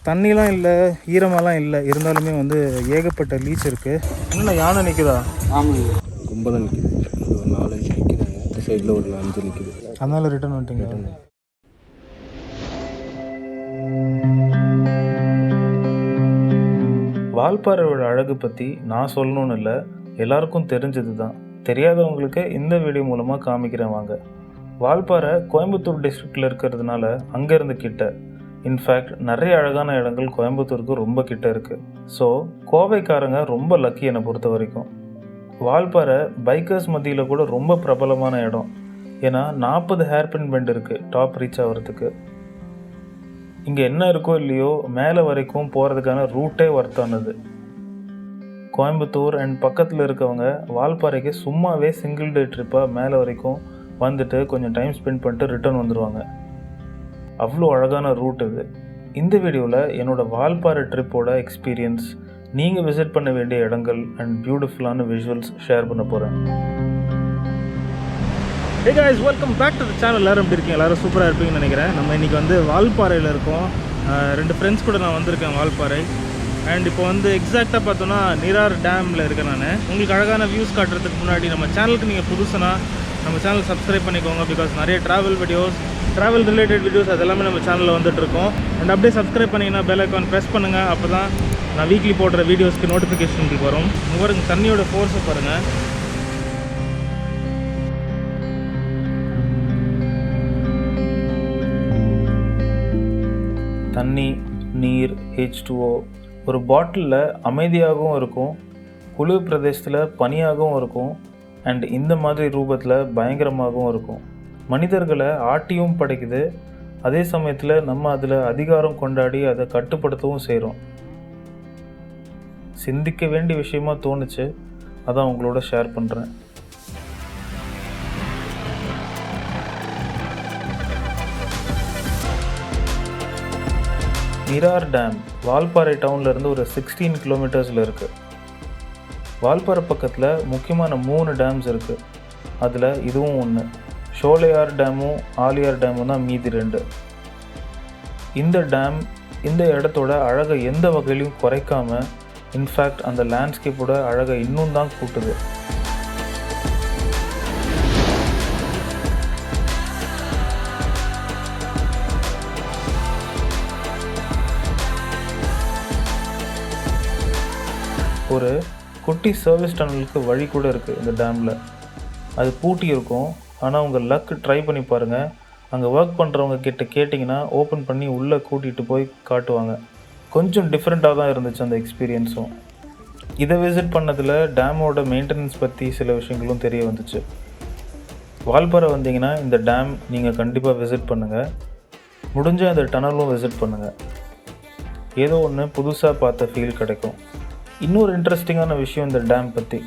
தண்ணிலாம் இல்லை, ஈரமாலாம் இல்லை, இருந்தாலுமே வந்து ஏகப்பட்ட லீச் இருக்குது. என்ன யானை நிற்குதா? ஆமாங்க, ரொம்ப தான் நிற்கிது. ஒரு 4-5 நிற்கிதுங்க. இந்த சைடில் ஒரு 5 நிற்கிது. அதனால ரிட்டர்ன் வந்துட்டீங்க. வால்பாறையோட அழகு பற்றி நான் சொல்லணும்னு இல்லை, எல்லாருக்கும் தெரிஞ்சது தான். தெரியாதவங்களுக்கு இந்த வீடியோ மூலமாக காமிக்கிறேன் வாங்க. வால்பாறை கோயம்புத்தூர் டிஸ்ட்ரிக்டில் இருக்கிறதுனால அங்கேருந்து கிட்ட. இன்ஃபேக்ட் நிறைய அழகான இடங்கள் கோயம்புத்தூருக்கு ரொம்ப கிட்ட இருக்குது. ஸோ கோவைக்காரங்க ரொம்ப லக்கி என்னை பொறுத்த வரைக்கும். வால்பாறை பைக்கர்ஸ் மத்தியில் கூட ரொம்ப பிரபலமான இடம். ஏன்னா 40 ஹேர்பின் பெண்ட் இருக்குது டாப் ரீச் ஆகிறதுக்கு. இங்கே என்ன இருக்கோ இல்லையோ மேலே வரைக்கும் போகிறதுக்கான ரூட்டே ஒர்த்தானது. கோயம்புத்தூர் அண்ட் பக்கத்தில் இருக்கவங்க வால்பாறைக்கு சும்மாவே சிங்கிள் டே ட்ரிப்பாக மேலே வரைக்கும் வந்துட்டு கொஞ்சம் டைம் ஸ்பெண்ட் பண்ணிட்டு ரிட்டர்ன் வந்துடுவாங்க. அவ்வளோ அழகான ரூட் இது. இந்த வீடியோவில் என்னோடய வால்பாறை ட்ரிப்போட எக்ஸ்பீரியன்ஸ், நீங்கள் விசிட் பண்ண வேண்டிய இடங்கள் அண்ட் பியூட்டிஃபுல்லான விஷுவல்ஸ் ஷேர் பண்ண போகிறேன். Hey guys, welcome back to the channel. எல்லோரும் எப்படி இருக்கீங்க? எல்லோரும் சூப்பராக இருப்பீங்கன்னு நினைக்கிறேன். நம்ம இன்றைக்கி வந்து வால்பாறையில் இருக்கோம். 2 ஃப்ரெண்ட்ஸ் கூட நான் வந்திருக்கேன் வால்பாறை. அண்ட் இப்போ வந்து எக்ஸாக்டாக பார்த்தோன்னா நிரார் டேமில் இருக்கேன் நான். உங்களுக்கு அழகான வியூஸ் காட்டுறதுக்கு முன்னாடி நம்ம சேனலுக்கு நீங்கள் புதுசுனா நம்ம சேனல் சப்ஸ்கிரைப் பண்ணிக்கோங்க. பிகாஸ் நிறைய ட்ராவல் ரிலேட்டட் வீடியோஸ் அதெல்லாமே நம்ம சேனலில் வந்துட்டுருக்கோம். அண்ட் அப்படியே சப்ஸ்கிரைப் பண்ணிங்கன்னா பெல் ஐக்கான் ப்ரெஸ் பண்ணுங்கள். அப்போ தான் நான் வீக்லி போடுற வீடியோஸ்க்கு நோட்டிஃபிகேஷன் உங்களுக்கு வரும். உங்களுக்கு தண்ணியோட ஃபோர்ஸை பாருங்கள். தண்ணி, நீர், H2O ஒரு பாட்டிலில் அமைதியாகவும் இருக்கும், குளிர் பிரதேசத்தில் பனியாகவும் இருக்கும், அண்ட் இந்த மாதிரி ரூபத்தில் பயங்கரமாகவும் இருக்கும். மனிதர்களை ஆட்டியும் படைக்குது, அதே சமயத்தில் நம்ம அதில் அதிகாரம் கொண்டாடி அதை கட்டுப்படுத்தவும் செய்கிறோம். சிந்திக்க வேண்டிய விஷயமா தோணுச்சு, அதான் உங்களோட ஷேர் பண்ணுறேன். நிரார் டேம் வால்பாறை டவுன்லேருந்து ஒரு 16 கிலோமீட்டர்ஸில் இருக்குது. வால்பாறை பக்கத்தில் முக்கியமான 3 டேம்ஸ் இருக்குது. அதில் இதுவும் ஒன்று. ஷோலையார் டேமும் ஆலியார் டேமும் தான் மீதி 2. இந்த டேம் இந்த இடத்தோட அழகை எந்த வகையிலையும் குறைக்காமல், இன்ஃபேக்ட் அந்த லேண்ட்ஸ்கேப்போட அழகை இன்னும் தான் கூட்டுது. ஒரு குட்டி சர்வீஸ் டனலுக்கு வழி கூட இருக்குது இந்த டேமில். அது பூட்டி இருக்கும். ஆனால் உங்கள் லக் ட்ரை பண்ணி பாருங்கள். அங்கே ஒர்க் பண்ணுறவங்க கிட்ட கேட்டிங்கன்னா ஓப்பன் பண்ணி உள்ளே கூட்டிகிட்டு போய் காட்டுவாங்க. கொஞ்சம் டிஃப்ரெண்ட்டாக தான் இருந்துச்சு அந்த எக்ஸ்பீரியன்ஸும். இதை விசிட் பண்ணதில் டேமோட மெயின்டெனன்ஸ் பற்றி சில விஷயங்களும் தெரிய வந்துச்சு. வால்பாறை வந்தீங்கன்னா இந்த டேம் நீங்கள் கண்டிப்பாக விசிட் பண்ணுங்கள். முடிஞ்ச அந்த டனலும் விசிட் பண்ணுங்கள். ஏதோ ஒன்று புதுசாக பார்த்த ஃபீல் கிடைக்கும். இன்னொரு இன்ட்ரெஸ்டிங்கான விஷயம் இந்த டேம் பற்றி,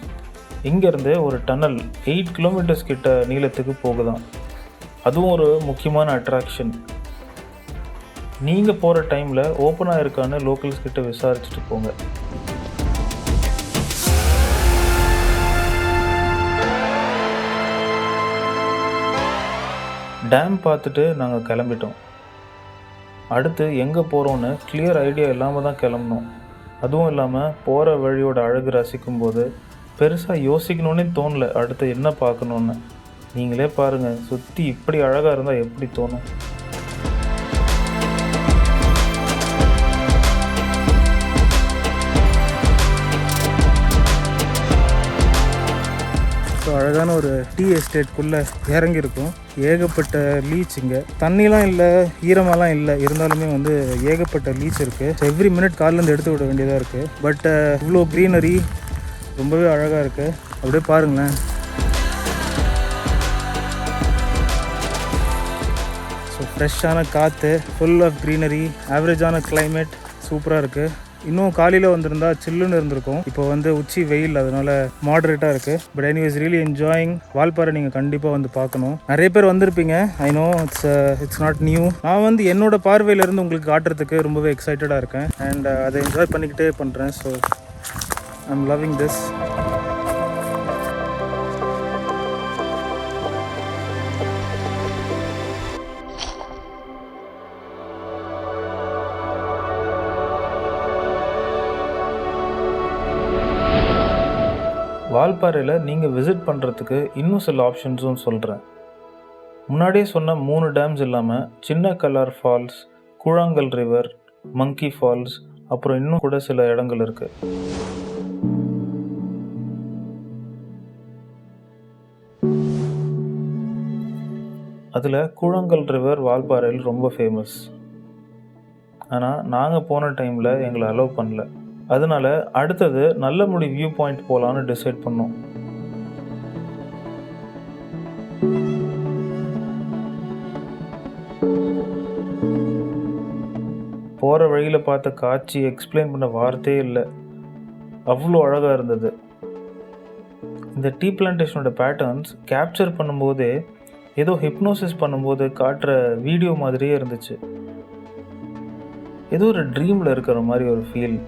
இங்கேருந்து ஒரு டனல் 8 கிலோமீட்டர்ஸ் கிட்ட நீளத்துக்கு போகுதான். அதுவும் ஒரு முக்கியமான அட்ராக்ஷன். நீங்கள் போகிற டைமில் ஓப்பனாக இருக்கான்னு லோக்கல்ஸ் கிட்ட விசாரிச்சுட்டு போங்க. டேம் பார்த்துட்டு நாங்கள் கிளம்பிட்டோம். அடுத்து எங்கே போகிறோன்னு கிளியர் ஐடியா இல்லாமல் தான் கிளம்புனோம். அதுவும் இல்லாமல் போகிற வழியோட அழகு ரசிக்கும்போது பெருசாக யோசிக்கணுன்னே தோணலை அடுத்து என்ன பார்க்கணுன்னு. நீங்களே பாருங்கள், சுற்றி இப்படி அழகாக இருந்தால் எப்படி தோணும். ஸோ அழகான ஒரு டீ எஸ்டேட்குள்ளே இறங்கியிருக்கும். ஏகப்பட்ட லீச். இங்கே தண்ணிலாம் இல்லை, ஈரமாலாம் இல்லை, இருந்தாலுமே வந்து ஏகப்பட்ட லீச் இருக்குது. ஸோ எவ்ரி மினிட் காலிலேருந்து எடுத்து விட வேண்டியதாக இருக்குது. பட் இவ்வளோ க்ரீனரி ரொம்பவே அழகாக இருக்குது. அப்படியே பாருங்களேன். ஸோ ஃப்ரெஷ்ஷான காற்று, ஃபுல் ஆஃப் க்ரீனரி, ஆவரேஜான கிளைமேட், சூப்பராக இருக்குது. இன்னும் காலையில் வந்திருந்தா சில்லுன்னு இருந்திருக்கும். இப்போ வந்து உச்சி வெயில், அதனால மாடரேட்டாக இருக்குது. But anyways really enjoying. Valparai நீங்கள் கண்டிப்பாக வந்து பார்க்கணும். நிறைய பேர் வந்திருப்பீங்க, I know it's not new. நான் வந்து என்னோட பார்வையிலேருந்து உங்களுக்கு காட்டுறதுக்கு ரொம்பவே எக்ஸைட்டடாக இருக்கேன். அண்ட் அதை என்ஜாய் பண்ணிக்கிட்டே பண்ணுறேன். So I am loving this. வால்பாறையில் நீங்கள் விசிட் பண்ணுறதுக்கு இன்னும் சில ஆப்ஷன்ஸும் சொல்கிறேன். முன்னாடியே சொன்ன 3 டேம்ஸ் இல்லாமல் சின்ன கல்லார் ஃபால்ஸ், கூழாங்கல் ரிவர், மங்கி ஃபால்ஸ், அப்புறம் இன்னும் கூட சில இடங்கள் இருக்குது. அதில் கூழாங்கல் ரிவர் வால்பாறையில் ரொம்ப ஃபேமஸ். ஆனால் நாங்கள் போன டைமில் எங்களை அலோவ் பண்ணல. அதனால அடுத்தது நல்லமுடி வியூ பாயிண்ட் போகலான்னு டிசைட் பண்ணோம். போகிற வழியில் பார்த்த காட்சி எக்ஸ்பிளைன் பண்ண வார்த்தையே இல்லை, அவ்வளோ அழகாக இருந்தது. இந்த டீ பிளான்டேஷனோட பேட்டர்ன்ஸ் கேப்சர் பண்ணும்போதே ஏதோ ஹிப்னோசிஸ் பண்ணும்போது காட்டுற வீடியோ மாதிரியே இருந்துச்சு. ஏதோ ஒரு ட்ரீமில் இருக்கிற மாதிரி ஒரு ஃபீல்.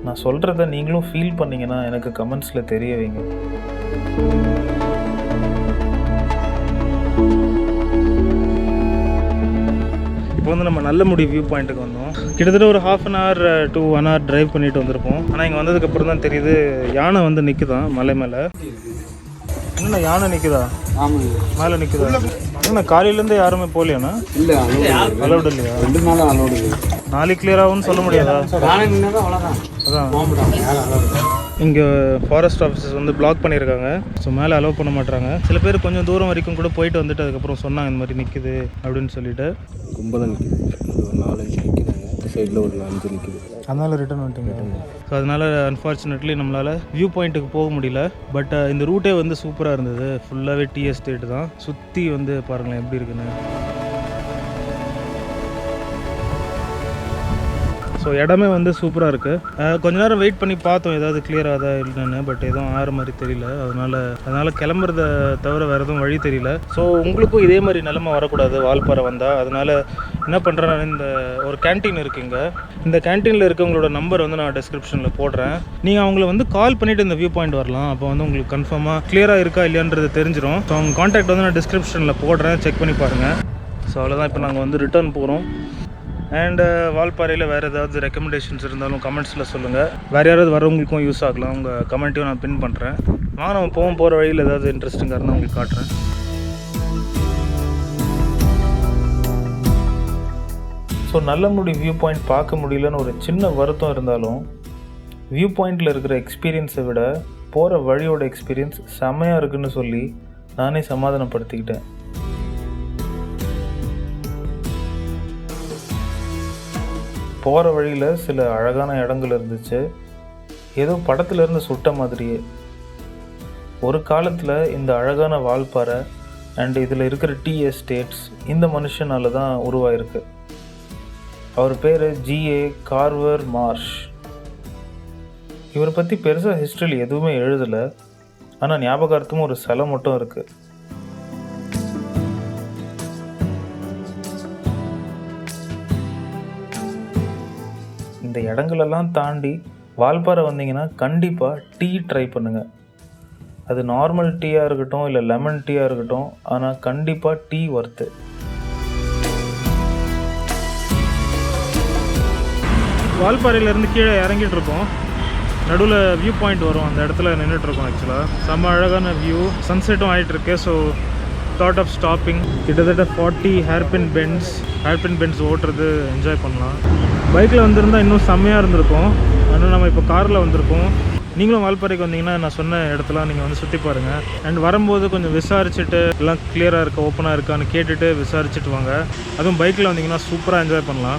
நான் சொல்கிறத நீங்களும் ஃபீல் பண்ணிங்கன்னா எனக்கு கமெண்ட்ஸில் தெரிய வைங்க. இப்போ வந்து நம்ம நல்லமுடி வியூ பாயிண்ட்டுக்கு வந்தோம். கிட்டத்தட்ட ஒரு 1/2 an hour to 1 hour drive பண்ணிட்டு வந்திருப்போம். ஆனால் இங்கே வந்ததுக்கப்புறம் தான் தெரியுது யானை வந்து நிற்குதான் மலை மேலே. என்ன யானை நிற்குதா? ஆமாங்க, மேலே நிற்குதா? என்ன காலையிலேருந்து யாருமே போகலையாண்ணா? இல்லை, அலௌடு இல்லையா? 2 நாள் அலௌடு. நாளைக்கு கிளியர் ஆகும்னு சொல்ல முடியாதா? அதான் இங்கே ஃபாரஸ்ட் ஆஃபீஸர்ஸ் வந்து பிளாக் பண்ணியிருக்காங்க. ஸோ மேலே அலோவ் பண்ண மாட்டாங்க. சில பேர் கொஞ்சம் தூரம் வரைக்கும் கூட போயிட்டு வந்துட்டு அதுக்கப்புறம் சொன்னாங்க இந்த மாதிரி நிற்குது அப்படின்னு சொல்லிட்டு. கும்பலம் நிற்கிது, ஒரு 4-5 நிற்கிதாங்க. இந்த சைடில் ஒரு 5 நிற்கிது. அதனால் ரிட்டர்ன் வந்துட்டீங்க. ஸோ அதனால் அன்ஃபார்ச்சுனேட்லி நம்மளால் வியூ பாயிண்ட்டுக்கு போக முடியல. பட் இந்த ரூட்டே வந்து சூப்பராக இருந்தது. ஃபுல்லாகவே டீ எஸ்டேட் தான். சுற்றி வந்து பாருங்களேன் எப்படி இருக்குன்னு. ஸோ இடமே வந்து சூப்பராக இருக்குது. கொஞ்ச நேரம் வெயிட் பண்ணி பார்த்தோம் ஏதாவது கிளியர் ஆகுதா இல்லைன்னு. பட் எதுவும் ஆகிற மாதிரி தெரியல. அதனால் கிளம்புறத தவிர வேறு எதுவும் வழி தெரியல. ஸோ உங்களுக்கும் இதே மாதிரி நிலைமை வரக்கூடாது வால்பாறை வந்தால். அதனால் என்ன பண்ணுறேன், இந்த ஒரு கேன்டீன் இருக்குங்க. இந்த கேன்டீனில் இருக்கவங்களோட நம்பர் வந்து நான் டிஸ்கிரிப்ஷனில் போடுறேன். நீங்கள் அவங்கள வந்து கால் பண்ணிவிட்டு இந்த வியூ பாயிண்ட் வரலாம். அப்போ வந்து உங்களுக்கு கன்ஃபார்மாக கிளியராக இருக்கா இல்லையான்றது தெரிஞ்சிடும். ஸோ அவங்க கான்டாக்ட் வந்து நான் டிஸ்கிரிப்ஷனில் போடுறேன், செக் பண்ணி பாருங்கள். ஸோ அவ்வளோதான், இப்போ நாங்கள் வந்து ரிட்டர்ன் போகிறோம். அண்டு வால்பாறையில் வேறு ஏதாவது ரெக்கமெண்டேஷன்ஸ் இருந்தாலும் கமெண்ட்ஸில் சொல்லுங்கள். வேறு யாராவது வரவங்களுக்கும் யூஸ் ஆகலாம். உங்கள் கமெண்ட்டையும் நான் பின் பண்ணுறேன். நம்ம போகிற வழியில் ஏதாவது இன்ட்ரெஸ்டிங்காக இருந்தால் உங்களுக்கு காட்டுறேன். ஸோ நல்லமுடி வியூ பாயிண்ட் பார்க்க முடியலன்னு ஒரு சின்ன வருத்தம் இருந்தாலும் வியூ பாயிண்டில் இருக்கிற எக்ஸ்பீரியன்ஸை விட போகிற வழியோட எக்ஸ்பீரியன்ஸ் செம்மையாக இருக்குன்னு சொல்லி நானே சமாதானப்படுத்திக்கிட்டேன். போகிற வழியில் சில அழகான இடங்கள் இருந்துச்சு. ஏதோ படத்துலேருந்து சுட்ட மாதிரியே. ஒரு காலத்தில் இந்த அழகான வால்பாறை அண்ட் இதில் இருக்கிற டீ எஸ்டேட்ஸ் இந்த மனுஷனால தான் உருவாயிருக்கு. அவர் பேர் G.A. Carver Marsh. இவரை பற்றி பெருசாக ஹிஸ்ட்ரியில் எதுவுமே எழுதலை. ஆனால் ஞாபகார்த்தமும் ஒரு சிலை மட்டும் இருக்குது. இந்த இடங்களெல்லாம் தாண்டி வால்பாறை வந்தீங்கன்னா கண்டிப்பாக டீ ட்ரை பண்ணுங்கள். அது நார்மல் டீயாக இருக்கட்டும் இல்லை லெமன் டீயாக இருக்கட்டும், ஆனால் கண்டிப்பாக டீ ஒர்த்து. வால்பாறையிலேருந்து கீழே இறங்கிட்டு இருக்கோம். நடுவில் வியூ பாயிண்ட் வரும், அந்த இடத்துல நின்றுட்டுருக்கோம். ஆக்சுவலாக செம்ம அழகான வியூ, சன்செட்டும் ஆகிட்டுருக்கு. So thought of stopping. கிட்டத்தட்ட 40 ஹேர்பின் பென்ஸ் ஓட்டுறது என்ஜாய் பண்ணலாம். பைக்கில் வந்திருந்தால் இன்னும் செம்மையாக இருந்திருக்கும். ஆனால் நம்ம இப்போ காரில் வந்திருக்கோம். நீங்களும் வால்பாறைக்கு வந்தீங்கன்னா நான் சொன்ன இடத்துலாம் நீங்கள் வந்து சுற்றி பாருங்கள். அண்ட் வரும்போது கொஞ்சம் விசாரிச்சுட்டு எல்லாம் கிளியராக இருக்கா, ஓப்பனாக இருக்கான்னு கேட்டுட்டு விசாரிச்சுட்டு வாங்க. அதுவும் பைக்கில் வந்தீங்கன்னா சூப்பராக என்ஜாய் பண்ணலாம்.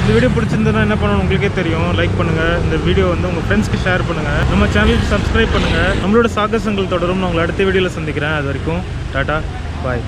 இந்த வீடியோ பிடிச்சிருந்ததுன்னா என்ன பண்ணணும் உங்களுக்கே தெரியும். லைக் பண்ணுங்கள், இந்த வீடியோ வந்து உங்கள் ஃப்ரெண்ட்ஸ்க்கு ஷேர் பண்ணுங்கள், நம்ம சேனலுக்கு சப்ஸ்கிரைப் பண்ணுங்கள். நம்மளோட சாகசங்கள் தொடரும். நான் உங்களை அடுத்த வீடியோவில் சந்திக்கிறேன். அது வரைக்கும் டாட்டா, பாய்.